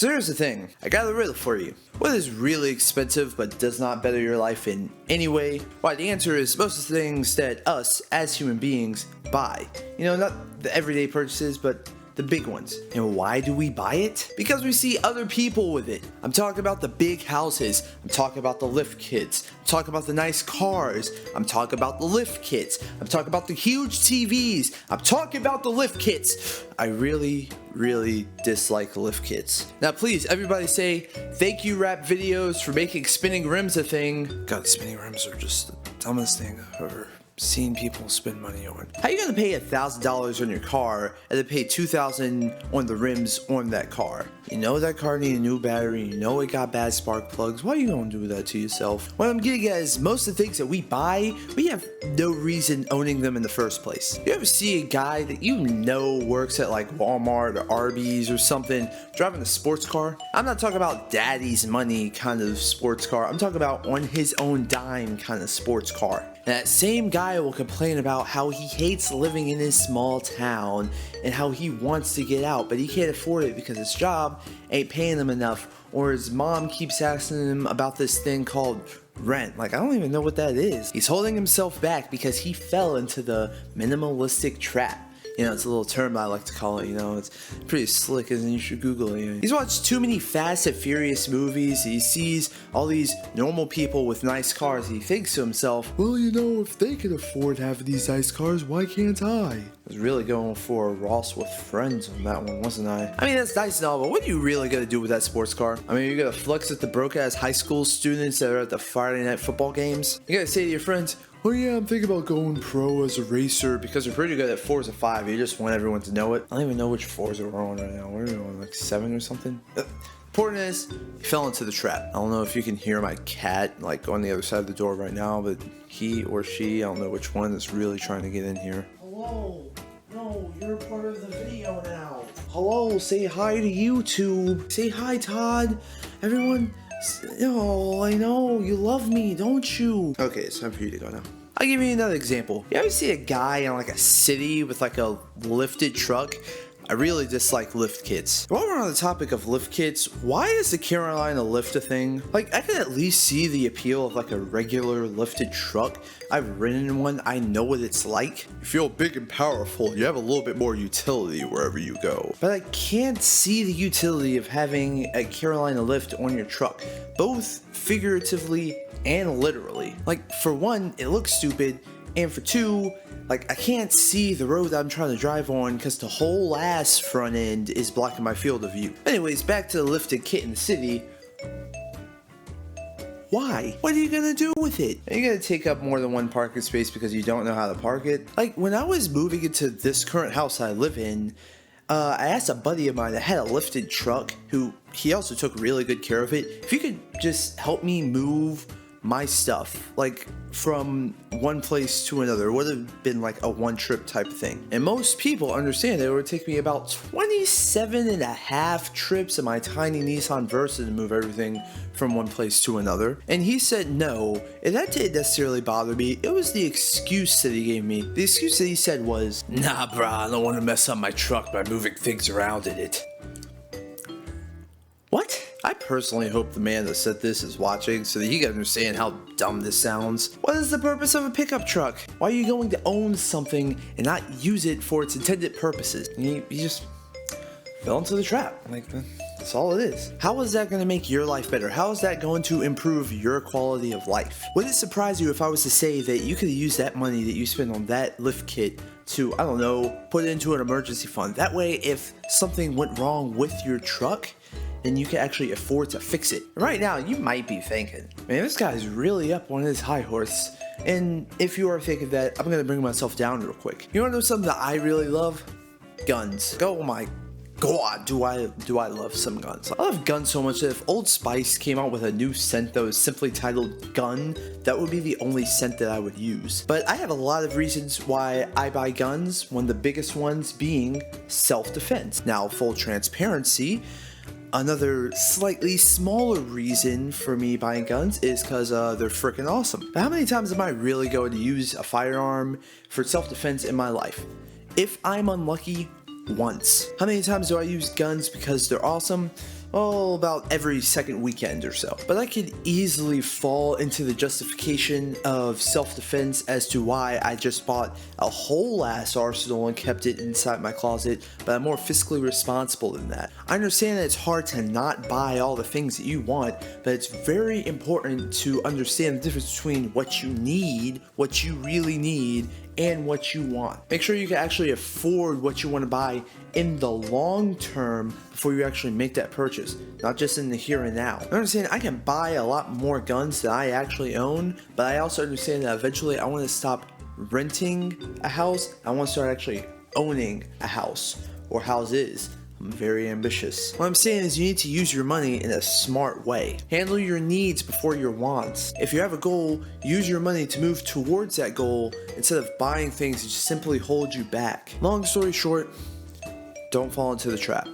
So here's the thing, I got a riddle for you. What is really expensive but does not better your life in any way? Why, the answer is most of the things that us, as human beings, buy. You know, not the everyday purchases, but the big ones. And why do we buy it? Because we see other people with it. I'm talking about the big houses. I'm talking about the lift kits. I'm talking about the nice cars. I'm talking about the lift kits. I'm talking about the huge TVs. I'm talking about the lift kits. I really dislike lift kits. Now please, everybody say, thank you rap videos for making spinning rims a thing. God, spinning rims are just the dumbest thing I've ever seen people spend money on. How are you gonna pay $1,000 on your car and then pay $2,000 on the rims on that car? You know that car needs a new battery, you know it got bad spark plugs. Why are you gonna do that to yourself? What I'm getting at is most of the things that we buy, we have no reason owning them in the first place. You ever see a guy that you know works at like Walmart or Arby's or something driving a sports car? I'm not talking about daddy's money kind of sports car. I'm talking about on his own dime kind of sports car. And that same guy will complain about how he hates living in his small town and how he wants to get out, but he can't afford it because his job ain't paying him enough, or his mom keeps asking him about this thing called rent. Like, I don't even know what that is. He's holding himself back because he fell into the minimalistic trap. You know, it's a little term I like to call it, you know, it's pretty slick, and you should Google it. He's watched too many Fast and Furious movies. He sees all these normal people with nice cars. He thinks to himself, well, you know, if they can afford having these nice cars, why can't I? I was really going for Ross with Friends on that one, wasn't I? I mean, that's nice and all, but what are you really gonna do with that sports car? I mean, you're gonna flex at the broke-ass high school students that are at the Friday night football games? You gotta say to your friends, oh yeah, I'm thinking about going pro as a racer because you're pretty good at Forza 5. You just want everyone to know it. I don't even know which Forza we're on right now. We're on like 7 or something. Important is, he fell into the trap. I don't know if you can hear my cat like on the other side of the door right now, but he or she, I don't know which one, is really trying to get in here. Hello. No, you're part of the video now. Hello, say hi to YouTube. Say hi, Todd. Everyone. Oh, I know, you love me, don't you? Okay, it's time for you to go now. I'll give you another example. You ever see a guy in like a city with like a lifted truck? I really dislike lift kits. While we're on the topic of lift kits, why is the Carolina lift a thing? Like, I can at least see the appeal of like a regular lifted truck. I've ridden in one, I know what it's like. You feel big and powerful, you have a little bit more utility wherever you go. But I can't see the utility of having a Carolina lift on your truck, both figuratively and literally. Like, for one, it looks stupid, and for two, like, I can't see the road that I'm trying to drive on because the whole ass front end is blocking my field of view. Anyways, back to the lifted kit in the city. Why? What are you gonna do with it? Are you gonna take up more than one parking space because you don't know how to park it? Like, when I was moving into this current house I live in, I asked a buddy of mine that had a lifted truck, who he also took really good care of it, if you could just help me move my stuff, like, from one place to another. It would have been like a one-trip type of thing. And most people understand that it would take me about 27 and a half trips in my tiny Nissan Versa to move everything from one place to another. And he said no, and that didn't necessarily bother me. It was the excuse that he gave me. The excuse that he said was, nah, brah, I don't want to mess up my truck by moving things around in it. What? I personally hope the man that said this is watching so that he can understand how dumb this sounds. What is the purpose of a pickup truck? Why are you going to own something and not use it for its intended purposes? You just fell into the trap. Like, that's all it is. How is that going to make your life better? How is that going to improve your quality of life? Would it surprise you if I was to say that you could use that money that you spend on that lift kit to, I don't know, put it into an emergency fund? That way, if something went wrong with your truck, then you can actually afford to fix it. Right now, you might be thinking, man, this guy's really up on his high horse. And if you are thinking that, I'm gonna bring myself down real quick. You wanna know something that I really love? Guns. Oh my god, do I love some guns. I love guns so much that if Old Spice came out with a new scent that was simply titled Gun, that would be the only scent that I would use. But I have a lot of reasons why I buy guns, one of the biggest ones being self-defense. Now, full transparency, another slightly smaller reason for me buying guns is because they're freaking awesome. But how many times am I really going to use a firearm for self-defense in my life? If I'm unlucky, once. How many times do I use guns because they're awesome? about every second weekend or so. But I could easily fall into the justification of self-defense as to why I just bought a whole ass arsenal and kept it inside my closet, but I'm more fiscally responsible than that. I understand that it's hard to not buy all the things that you want, but it's very important to understand the difference between what you need, what you really need, and what you want. Make sure you can actually afford what you want to buy in the long term before you actually make that purchase, not just in the here and now. I understand I can buy a lot more guns than I actually own, but I also understand that eventually I want to stop renting a house. I want to start actually owning a house or houses. I'm very ambitious. What I'm saying is you need to use your money in a smart way. Handle your needs before your wants. If you have a goal, use your money to move towards that goal instead of buying things that just simply hold you back. Long story short, don't fall into the trap.